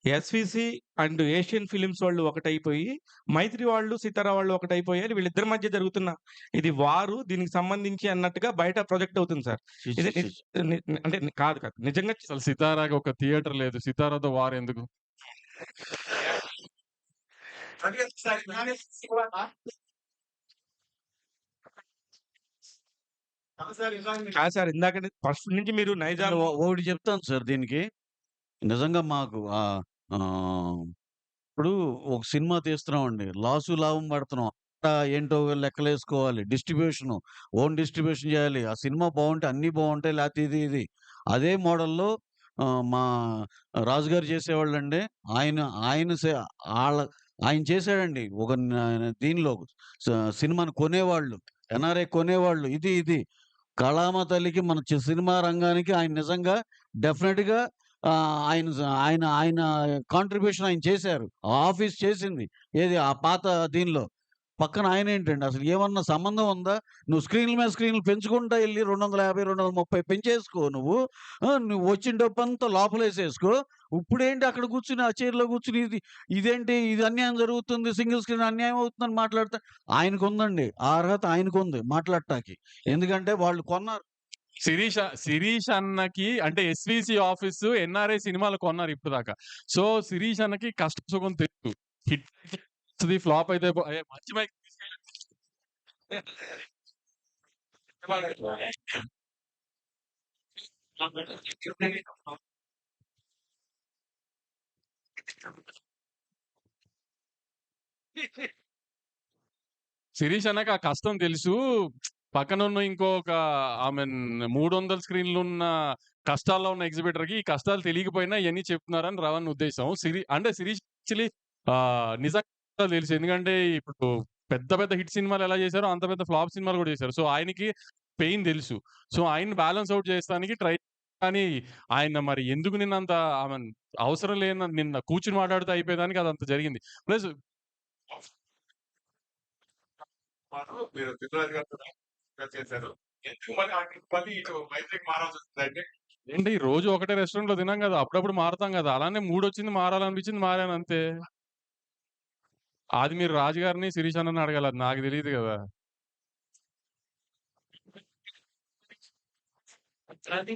ఎస్‌విసి అండ్ ఏషియన్ ఫిల్మ్స్ వాళ్ళు ఒకటైపోయి, మైత్రి వాళ్ళు, సితారా వాళ్ళు ఒకటైపోయారు. వీళ్ళిద్దరి మధ్య జరుగుతున్న ఇది వారు దీనికి సంబంధించి అన్నట్టుగా బయట ప్రొజెక్ట్ అవుతుంది సార్. ఛీ! ఇది ఛీ! ఛీ! అంటే కాదు. నిజంగా అసలు 'సితారా'కి ఒక థియేటర్ లేదు. 'సితారా'తో వార్ ఎందుకు? కాదు సార్ ఇందాక ఫస్ట్ నుంచి మీరు నైజాం ఒకటి చెప్తాను సార్ దీనికి. నిజంగా మాకు ఇప్పుడు ఒక సినిమా తీస్తున్నామండి. లాభం పడుతున్నాం. ఏంటో లెక్కలేసుకోవాలి. ఓన్ డిస్ట్రిబ్యూషన్ చేయాలి. ఆ సినిమా బావుంటే అన్నీ బావుంటాయి. లేతే ఇది. అదే మోడల్‌లో మా రాజుగారు చేసేవాళ్ళండి. ఆయన ఆయన సే ఆళ్ళ ఆయన చేసాడండి. ఒక దీనిలో స సినిమాని కొనేవాళ్ళు. ఎన్ఆర్ఐ కొనేవాళ్ళు. ఇది. కళామ తల్లికి మన సినిమా రంగానికి ఆయన నిజంగా డెఫినిట్‌గా ఆయన ఆయన కాంట్రిబ్యూషన్ ఆయన చేశారు. ఆ ఆఫీస్ చేసింది. ఏది ఆ పాత దీనిలో. పక్కన ఆయనేంటండి అసలు ఏమన్నా సంబంధం ఉందా? నువ్వు స్క్రీన్‌ల మీద స్క్రీన్‌లు పెంచుకుంటా ఎళ్లి 250, 230 పెంచేసుకో నువ్వు. నువ్వు వచ్చిన డబ్బంతా లోపలేసేసుకో. ఇప్పుడేంటి అక్కడ కూర్చొని ఆ చైర్‌లో కూర్చొని ఇదేంటి ఇది అన్యాయం జరుగుతుంది. సింగిల్ స్క్రీన్ అన్యాయం అవుతుందని మాట్లాడితే ఆయనకుందండి. ఆ అర్హత ఆయనకుంది మాట్లాడటానికి. ఎందుకంటే వాళ్ళు కొన్నారు. 'శిరీష్' అన్నకి అంటే ఎస్‌విసి ఆఫీసు ఎన్ఆర్ఐ సినిమాలు కొన్నారు ఇప్పటిదాకా. సో, 'శిరీష్' అన్నకి కష్టం సుఖం తెలుసు. హిట్ వస్తది, ఫ్లాప్ అయితే మంచి మైక్ తీసుకెళ్ళి శిరీష్ అన్నకి ఆ కష్టం తెలుసు. పక్కనున్న ఇంకొక ఐ మీన్ 300 స్క్రీన్‌లున్న కష్టాల్లో ఉన్న ఎగ్జిబిటర్‌కి ఈ కష్టాలు తెలియకపోయినా ఇయన్నీ చెప్తున్నారని రవణ ఉద్దేశం. అంటే శిరీష్ యాక్చువల్లీ నిజంగా తెలుసు. ఎందుకంటే ఇప్పుడు పెద్ద పెద్ద హిట్ సినిమాలు ఎలా చేశారో అంత పెద్ద ఫ్లాప్ సినిమాలు కూడా చేశారు. సో ఆయనకి పెయిన్ తెలుసు. సో ఆయన్ని బ్యాలెన్స్ ఔట్ చేయడానికి ట్రై కానీ ఆయన మరి ఎందుకు నిన్నంత ఐ మీన్ అవసరం లేని నిన్న కూర్చొని మాట్లాడితే అయిపోయేదానికి అదంత జరిగింది. ప్లస్ మీరు దిల్రాజు గారితో చేశారు. ఎందుకు మళ్ళీ మళ్ళీ ఇటు మైత్రికి మారాల్సి వచ్చిందంటే ఏంటి రోజు ఒకటే రెస్టారెంట్‌లో తినాం గదా! అప్పుడప్పుడు మారతాం గదా! అలానే మూడొచ్చింది మారాలనిపించింది మారాను అంతే. అది మీరు రాజు గారిని, శిరీష్ అన్నని అడగాలి. అది నాకు తెలీదు గదా! అది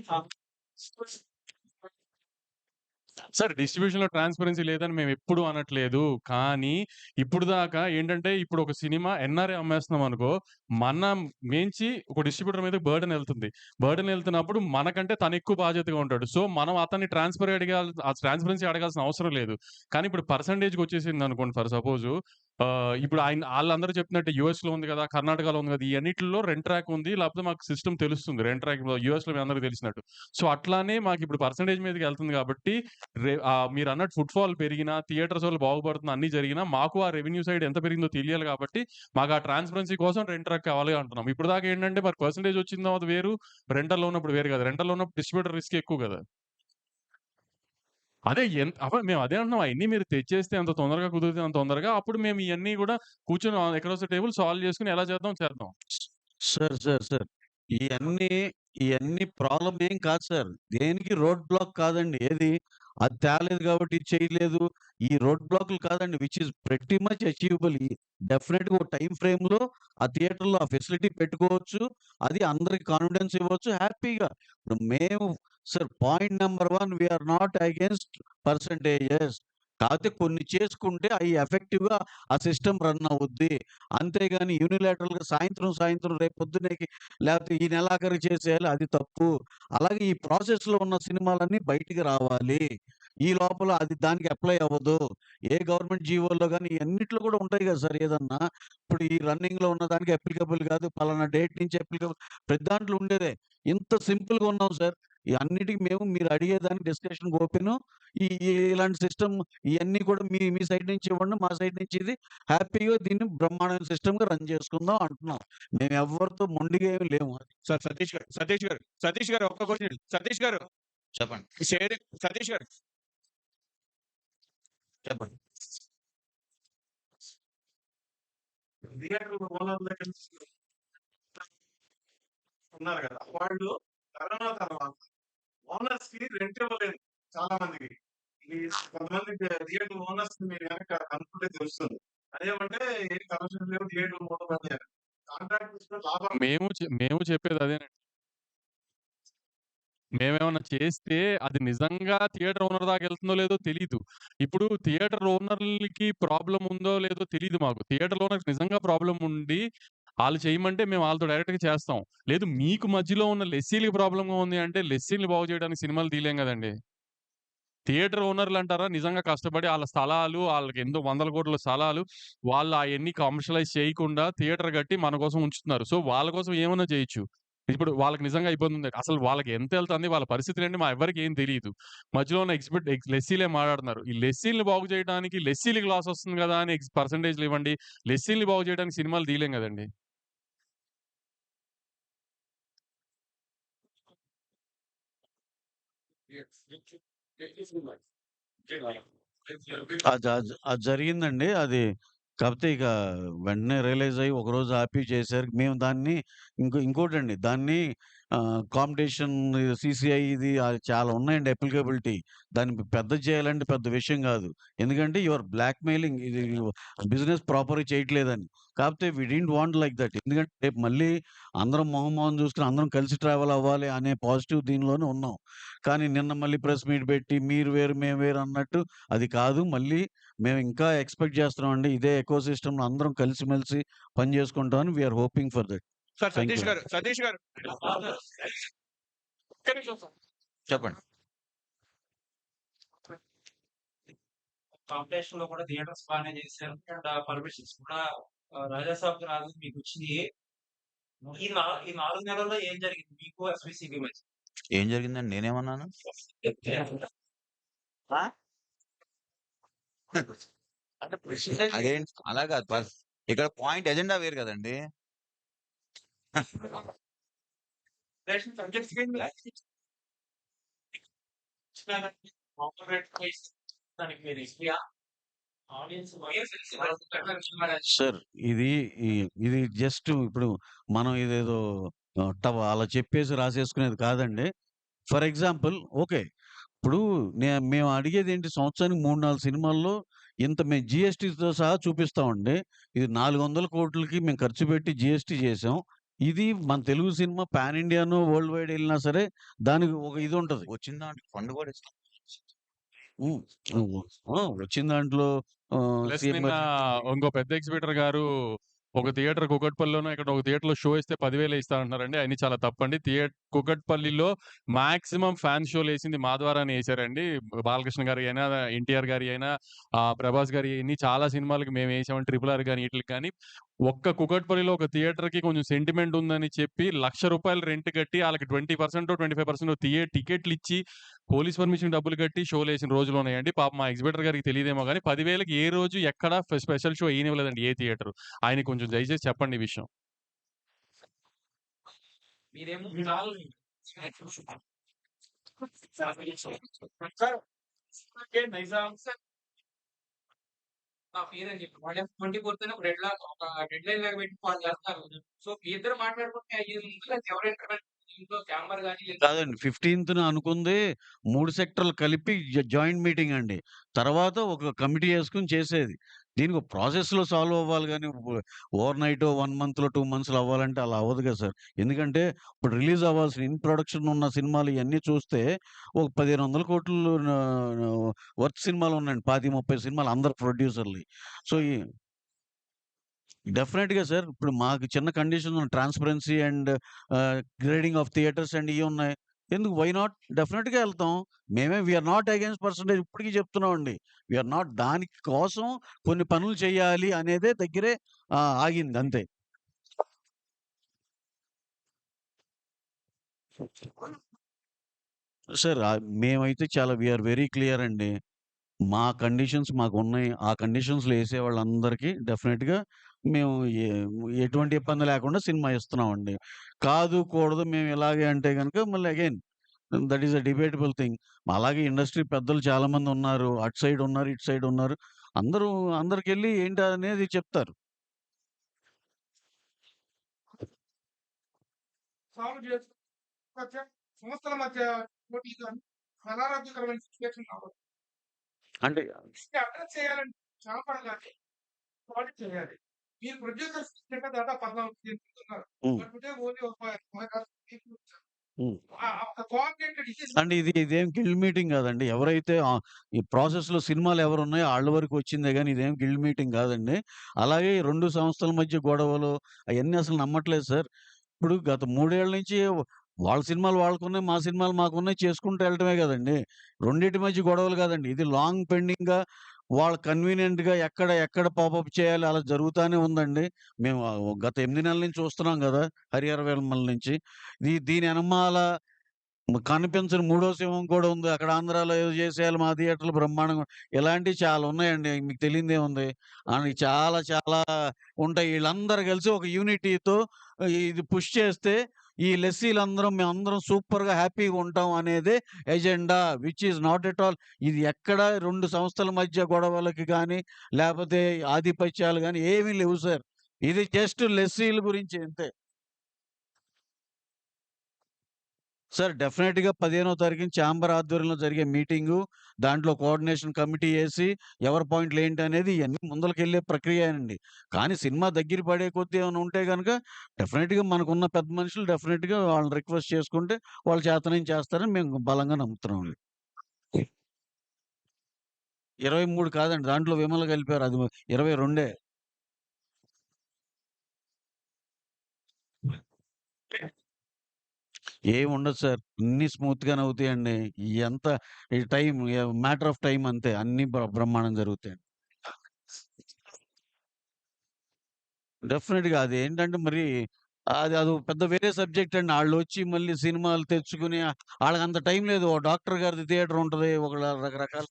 సార్ డిస్ట్రిబ్యూషన్‌లో ట్రాన్స్‌పరెన్సీ లేదని మేమెప్పుడు అనట్లేదు. కానీ ఇప్పుడు దాకా ఏంటంటే ఇప్పుడు ఒక సినిమా ఎన్ఆర్ఏ అమ్మేస్తున్నాం అనుకో, మనం మించి ఒక డిస్ట్రిబ్యూటర్ మీదకి బర్డెన్ ఎళ్తుంది. బర్డెన్ ఎళ్తున్నప్పుడు మనకంటే తను ఎక్కువ బాధ్యతగా ఉంటాడు. సో మనం అతన్ని ట్రాన్స్‌పరెన్సీ అడగాల్సిన అవసరం లేదు. కానీ ఇప్పుడు పర్సెంటేజ్‌కొచ్చేసిందనుకోండి ఫర్ సపోజు ఇప్పుడు ఆళ్ళందరూ చెప్పినట్టు యూఎస్‌లో ఉంది గదా! కర్ణాటకలో ఉంది గదా! ఈ అన్నిటిల్లో రెంట్ ట్రాక్ ఉంది. లేకపోతే మాకు సిస్టమ్ తెలుస్తుంది. రెంట్ ట్రాక్ యూఎస్‌లో మీ అందరికి తెలిసినట్టు. సో అట్లానే మాకిప్పుడు పర్సెంటేజ్ మీదకెళ్తుంది కాబట్టి మీరన్నట్టు ఫుట్‌ఫాల్ పెరిగినా, థియేటర్స్ వాళ్ళు బాగుపడుతున్నా అన్నీ జరిగినా, మాకు ఆ రెవెన్యూ సైడ్ ఎంత పెరిగిందో తెలియాలి కాబట్టి, మాకు ఆ ట్రాన్స్‌పరెన్సీ కోసం రెంట్ ట్రాక్ కావాలి అంటున్నాం. ఇప్పటిదాకా ఏంటంటే మరి పర్సెంటేజ్ వచ్చిన తర్వాత వేరు, రెంటల్‌లో ఉన్నప్పుడు వేరు గదా! రెంటల్‌లో ఉన్నప్పుడు డిస్ట్రిబ్యూటర్ రిస్క్ ఎక్కువ గదా! అదే మేము అదే అంటున్నాం. అయన్నీ మీరు తెచ్చేస్తే ఎంత తొందరగా కుదిరితే అంత తొందరగా, అప్పుడు మేము ఇయన్నీ గూడా కూర్చొని అక్రాస్ ద టేబుల్ సాల్వ్ చేసుకొని ఎలా చేద్దాం చేద్దాం. సార్. ఇయన్నీ, ఇయన్నీ ప్రాబ్లమ్ ఏం కాదు సార్. దేనికి రోడ్ బ్లాక్ కాదండి. ఏది? అది తేలేదు కాబట్టి ఇది చేయలేదు. ఈ రోడ్ బ్లాక్‌లు కాదండి. Which is pretty much achievable. డెఫినిట్‌గా ఒక టైమ్ ఫ్రేమ్‌లో ఆ థియేటర్‌లో ఆ ఫెసిలిటీ పెట్టుకోవచ్చు. అది అందరికి కాన్ఫిడెన్స్ ఇవ్వచ్చు హ్యాపీగా. ఇప్పుడు మేము sir point number 1 we are not against percentages. కాపోతే కొన్ని చేసుకుంటే అయి ఎఫెక్టివ్‌గా ఆ సిస్టమ్ రన్ అవుద్ది. అంతేగాని యూనిలాటరల్‌గా సాయంత్రం రేపు పొద్దున్నేకి లేపోతే ఈ నెలాఖరికి చేసేయాలి అది తప్పు. అలాగే ఈ ప్రాసెస్‌లో ఉన్న సినిమాలన్నీ బయటికి రావాలి. ఈ లోపల అది దానికి అప్లై అవ్వదు. ఏ గవర్నమెంట్ జీవోల్లో గాని ఇయన్నిట్లో కూడా ఉంటాయి గదా సార్ ఏదన్నా. ఇప్పుడు ఈ రన్నింగ్‌లో ఉన్న దానికి అప్లికబుల్ కాదు. పలానా డేట్ నుంచి అప్లికబుల్ ప్రతి దాంట్లో ఉండేదే. ఇంత సింపుల్‌గా ఉన్నాం సార్. ఈ అన్నిటికి మేము మీరు అడిగేదానికి డిస్కషన్‌కి ఓపెను. ఇలాంటి సిస్టమ్ ఇయన్నీ కూడా మీ మీ సైడ్ నుంచి ఇవ్వండి. మా సైడ్ నుంచి ఇది హ్యాపీగా దీన్ని బ్రహ్మాండమైన సిస్టమ్‌గా రన్ చేసుకుందాం అంటున్నాం. మేమెవ్వరితో మొండిగా ఏమి లేము. సార్ సతీష్ గారు ఒక్క క్వశ్చన్. సతీష్ గారు చెప్పండి. షేరింగ్ సతీష్ గారు చెప్పండి. థియేటర్ ఓనర్ల దగ్గర ఉన్నారు కదా! వాళ్ళు కరోనా తర్వాత ఓనర్స్ కి రెంట్ ఇవ్వలేదు చాలా మందికి. ఈ కొంతమంది థియేటర్ ఓనర్స్ మీరు గనక కనుక్కుంటే తెలుస్తుంది. అదేమంటే ఏం కమిషన్ లేవు థియేటర్ మూతపడ్డారు. కాంట్రాక్ట్ తీసుకొని లాభం మేము చెప్పేది అదేనండి. మేమేమన్నా చేస్తే అది నిజంగా థియేటర్ ఓనర్ దాకా ఎళ్తుందో లేదో తెలీదు. ఇప్పుడు థియేటర్ ఓనర్‌లకి ప్రాబ్లమ్ ఉందో లేదో తెలీదు మాకు. థియేటర్ ఓనర్‌కి నిజంగా ప్రాబ్లమ్ ఉండి, ఆళ్ళు చేయమంటే మేము ఆళ్ళతో డైరెక్ట్‌గా చేస్తాం. లేదు మీకు మధ్యలో ఉన్న లెస్సీ‌లకి ప్రాబ్లమ్‌గా ఉంది అంటే లెస్సీ‌లని బాగు చేయడానికి సినిమాలు తీయలేం గదండీ! థియేటర్ ఓనర్‌లంటారా నిజంగా కష్టపడి ఆళ్ళ స్థలాలు, ఆళ్ళకి ఎన్నో వందల కోట్ల స్థలాలు, వాళ్ళు అయన్నీ కమర్షియలైజ్ చేయకుండా థియేటర్ కట్టి మన కోసం ఉంచుతున్నారు. సో, వాళ్ళ కోసం ఏమన్నా చేయొచ్చు. ఇప్పుడు వాళ్ళకి నిజంగా ఇబ్బందుంది. అసలు వాళ్ళకి ఎంతెళ్తుంది, వాళ్ళ పరిస్థితులేంటి మా ఎవ్వరికీ ఏం తెలీదు. మధ్యలో ఉన్న లెస్సీలే మాట్లాడుతున్నారు. ఈ లెస్సీలని బాగు చేయడానికి లెస్సీలకి లాస్ వస్తుంది గదా! అని పర్సెంటేజ్‌లు ఇవ్వండి. లెస్సీలని బాగు చేయడానికి సినిమాలు తీయలేం గదండీ! అది జరిగిందండి. అది కాపోతే ఇక వెంటనే రియలైజ్ అయ్యి ఒకరోజు ఆపి చేశారు. మేము దాన్ని ఇంకోటండి దాన్ని కాంపిటీషన్ సీసీఐ ఇది చాలా ఉన్నాయండి అప్లికబిలిటీ. దాన్ని పెద్దది చేయాలంటే పెద్ద విషయం గాదు. ఎందుకంటే యూ ఆర్ బ్లాక్‌మెయిలింగ్ ఇది బిజినెస్ ప్రాపర్‌గా చేయట్లేదని. కాపోతే వి డిడ్ంట్ వాంట్ లైక్ దట్. ఎందుకంటే రేపు మళ్ళీ అందరం మొహం చూసుకొని అందరం కలిసి ట్రావెల్ అవ్వాలి అనే పాజిటివ్ దీనిలోనే ఉన్నాం. కానీ నిన్న మళ్ళీ ప్రెస్ మీట్ పెట్టి మీరు వేరు, మేము వేరు అన్నట్టు అది కాదు. మళ్ళీ మేము ఇంకా ఎక్స్‌పెక్ట్ చేస్తున్నామండి. ఇదే ఎకోసిస్టమ్‌లో అందరం కలిసిమెలిసి పని చేసుకుంటామని we are hoping for that. Sir thank you అండి. సతీష్ గారు ఒక్క నిమిషం సార్. చెప్పండి. కాంపిటీషన్ లో కూడా థియేటర్స్ బాగానే చేశారు. అండ్ పర్మిషన్స్ కూడా రాజా సాబ్ రాజు మీకు వచ్చింది. ఈ 4 నెలల్లో ఏం జరిగింది మీకు ఎస్విసిబి మధ్య? ఏం జరిగిందండి? నేనేమన్నాను? ఆ? అంటే అదేంటి అలా కాదు. ఇక్కడ పాయింట్ ఎజెండా వేరు కదండి. సబ్జెక్ట్స్ దానికి మీరు ఇస్తియా ఆడియన్స్ సార్ ఇది జస్ట్ ఇప్పుడు మనం ఇదేదో అలా చెప్పేసి రాసేసుకునేది కాదండి. For example okay. ఇప్పుడు మేము అడిగేది ఏంటి, సంవత్సరానికి 3, 4 సినిమాల్లో ఇంత మేము జీఎస్టీతో సహా చూపిస్తామండి. ఇది 400 కోట్లకి మేము ఖర్చు పెట్టి జీఎస్టీ చేసాం. ఇది మన తెలుగు సినిమా పాన్ ఇండియాను, వరల్డ్ వైడ్ వెళ్ళినా సరే దానికి ఒక ఇది ఉంటది. వచ్చిన దాంట్లో ఫండ్ కూడా ఇస్తాం. వచ్చిన దాంట్లో ప్లస్ సీఎం నిన్న గారు ఇంకో పెద్ద ఎగ్జిబిటర్ గారు ఒక థియేటర్ కూకట్పల్లిలోనో ఇక్కడ ఒక థియేటర్‌లో షో ఇస్తే 10,000 ఇస్తానంటున్నారండి. అయన్నీ చాలా తప్పండి. కూకట్పల్లిలో మాక్సిమం ఫ్యాన్ షోలేసింది మా ద్వారానే ఏశారండి. బాలకృష్ణ గారి అయినా, ఎన్టీఆర్ గారి అయినా, ప్రభాస్ గారి ఇన్ని చాలా సినిమాలకి మేము ఏసామండి. 'ట్రిపుల్ ఆర్' గాని ఈటిలకి గాని. ఒక్క కూకట్పల్లిలో ఒక థియేటర్‌కి కొంచెం సెంటిమెంట్ ఉందని చెప్పి రూ. 1,00,000 రెంట్ కట్టి ఆళ్ళకి 20%, 25% టికెట్లిచ్చి, పోలీస్ పర్మిషన్ డబ్బులు కట్టి షోలేసిన రోజులున్నాయండి. పాపం మా ఎగ్జిబిటర్ గారికి తెలీదేమో గాని 10,000కి ఏ రోజు ఎక్కడ స్పెషల్ షో ఎయనివ్వలేదండి ఏ థియేటరు. ఆయనకి కొంచెం దయచేసి చెప్పండి ఈ విషయం. మీరేమో నైజాం సార్ నా పేరని చెప్పి వాళ్ళు 24th ఒక డెడ్ లైన్ లాగా పెట్టి వాళ్ళు చేస్తారు. సో మీ ఇద్దరు మాట్లాడుకుంటే ఎవరైనా ఇంట్లో ఛాంబర్ గానీ లేదా కాదండి. 15థ్ అనుకుంది 3 సెక్టర్లు కలిపి జాయింట్ మీటింగ్ అండి. తర్వాత ఒక కమిటీ యేసుకొని చేసేది. దీనికి ఒక ప్రాసెస్‌లో సాల్వ్ అవ్వాలి గానీ, ఓవర్ నైటో, 1 మంత్‌లో, 2 మంత్స్‌లో అవ్వాలంటే అలా అవ్వదు కదా సార్. ఎందుకంటే ఇప్పుడు రిలీజ్ అవ్వాల్సిన ఇన్ ప్రొడక్షన్ ఉన్న సినిమాలు ఇయన్నీ చూస్తే ఒక 1,500 కోట్లు వర్త్ సినిమాలు ఉన్నాయండి. 25, 30 సినిమాలు అందరు ప్రొడ్యూసర్‌లయి. సో, డెఫినెట్‌గా సార్. ఇప్పుడు మాకు చిన్న condition transparency and grading of theatres and ఇయున్నాయి. ఎందుకు వై నాట్? డెఫినెట్‌గా ఎళ్తాం. We are not against percentage ఇప్పటికి చెప్తున్నామండి. వి ఆర్ నాట్ దాని కోసం కొన్ని పనులు చేయాలి అనేదే దగ్గరే ఆగింది అంతే. సార్ మేమైతే చాలా వి ఆర్ వెరీ క్లియర్ అండి. మా కండిషన్స్ మాకున్నాయి. ఆ కండిషన్స్‌లో ఏసేవాళ్ళందరికీ డెఫినిట్‌గా మేము ఎటువంటి ఇబ్బంది లేకుండా సినిమా ఇస్తున్నామండి. కాదు, కూడదు మేము ఇలాగే అంటే గనుక మళ్ళీ again that is a debatable thing. అలాగే ఇండస్ట్రీ పెద్దలు చాలామంది ఉన్నారు. అటు సైడ్ ఉన్నారు, ఇటు సైడ్ ఉన్నారు. అందరికెళ్ళి ఏంటనేది చెప్తారు. సాల్వ్ చేసి మధ్య సంస్థల మధ్య పోటీ గాని అనారోగ్యకరమైన సిచ్యువేషన్ రావద్దు. అంటే దీన్ని అడ్రస్ చేయాలంటే చాపడగానే ఆడిట్ చేయాలి. మీరు ప్రొడ్యూసర్స్ దాదాపు 14 ఉన్నారు. హ్మ్. బట్ టుడే ఓన్లీ ఒక 16 people వచ్చారు. హ్మ్. ఒక కోఆర్డినేటెడ్ డిసిషన్ అంటే ఇదేం గిల్డ్ మీటింగ్ కాదండి. ఎవరైతే ఈ ప్రాసెస్‌లో సినిమాలు ఎవరున్నాయో ఆళ్ళ వరకు వచ్చిందే గానీ ఇదేం గిల్డ్ మీటింగ్ కాదండి. అలాగే ఈ 2 సంస్థల మధ్య గొడవలు అయన్నీ అసలు నమ్మట్లేదు సార్. ఇప్పుడు గత 3 ఏళ్ల నుంచి వాళ్ళ సినిమాలు వాళ్ళకున్నాయి, మా సినిమాలు మాకున్నాయి చేసుకుంటూ వెళ్ళటమే గదండీ. రెండిటి మధ్య గొడవలు కాదండి. ఇది లాంగ్ పెండింగ్‌గా వాళ్ళు కన్వీనియంట్‌గా ఎక్కడ పాపప్ చేయాలి అలా జరుగుతానే ఉందండి. మేము గత 8 నెలల నుంచి చూస్తున్నాం గదా! హరిహర వీరమల నుంచి. దీని ఎనమాల కనిపించని మూడో సింహం కూడా ఉంది. అక్కడ ఆంధ్రాలో ఏదో చేసేయాలి మా థియేటర్‌లు బ్రహ్మాండంగా ఇలాంటివి చాలా ఉన్నాయండి. మీకు తెలియనిదేముంది. అని చాలా ఉంటాయి. ఈళ్ళందరూ కలిసి ఒక యూనిటీతో ఇది పుష్ చేస్తే ఈ లెస్సీలందరం మేమందరం సూపర్‌గా హ్యాపీగా ఉంటాం అనేదే agenda. Which is not at all. ఇది ఎక్కడ 2 సంస్థల మధ్య గొడవలకి గాని, లేపోతే ఆధిపత్యాలు గాని ఏమీ లేవు సార్. ఇది జస్ట్ లెస్సీల గురించి అంతే. సార్ డెఫినెట్‌గా 15వ తారీఖున ఛాంబర్ ఆధ్వర్యంలో జరిగే మీటింగు, దాంట్లో కోఆర్డినేషన్ కమిటీ ఏసి, ఎవరి పాయింట్‌లేంటనేది ఇయన్నీ ముందలకెళ్ళే ప్రక్రియనండి. కానీ సినిమా దగ్గర పడే కొద్దీ ఏమైనా ఉంటే గనక డెఫినెట్‌గా మనకున్న పెద్ద మనుషులు డెఫినెట్‌గా వాళ్ళని రిక్వెస్ట్ చేసుకుంటే వాళ్ళు చేతనైంది చేస్తారని మేము బలంగా నమ్ముతున్నామండి. 23 కాదండి. దాంట్లో విమల కలిపారు. అది 22. ఏముండదు సార్. అన్నీ స్మూత్‌గానే అవుతాయండి. ఎంత ఈ టైం మ్యాటర్ ఆఫ్ టైమ్ అంతే. అన్నీ బ్రహ్మాండంగా జరుగుతాయండి. డెఫినిట్‌గా అదేంటంటే మరి అదో పెద్ద వేరే సబ్జెక్ట్ అండి. ఆళ్ళొచ్చి మళ్ళీ సినిమాలు తెచ్చుకొని ఆళ్ళకంత టైం లేదు. ఓ డాక్టర్ గారిది థియేటర్ ఉంటది. ఒక రకరకాల